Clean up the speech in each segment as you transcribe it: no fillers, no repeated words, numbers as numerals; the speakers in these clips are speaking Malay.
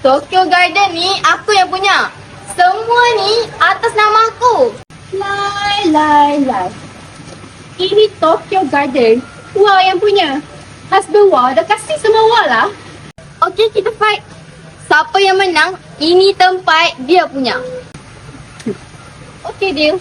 Tokyo Garden ni aku yang punya. Semua ni atas nama aku. Lai. Ini Tokyo Garden. Wah yang punya. Husband Wah dah kasih semua Wah lah. Okey, kita fight. Siapa yang menang, ini tempat dia punya. Okey, deal.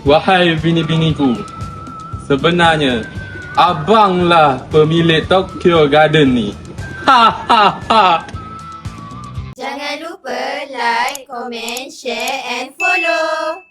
Wahai bini-biniku, sebenarnya abanglah pemilik Tokyo Garden ni. Ha ha ha. Jangan lupa like, comment, share and follow.